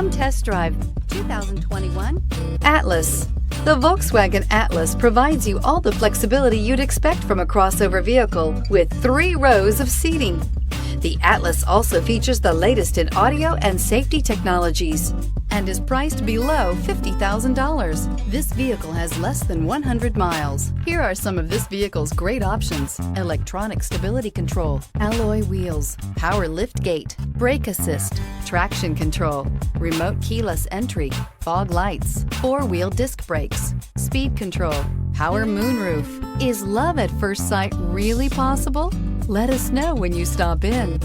Come test drive 2021 Atlas. The Volkswagen Atlas provides you all the flexibility you'd expect from a crossover vehicle with 3 rows of seating. The Atlas also features the latest in audio and safety technologies and is priced below $50,000. This vehicle has less than 100 miles. Here are some of this vehicle's great options: electronic stability control, alloy wheels, power liftgate, brake assist, traction control, remote keyless entry, fog lights, 4-wheel disc brakes, speed control, power moonroof. Is love at first sight really possible? Let us know when you stop in.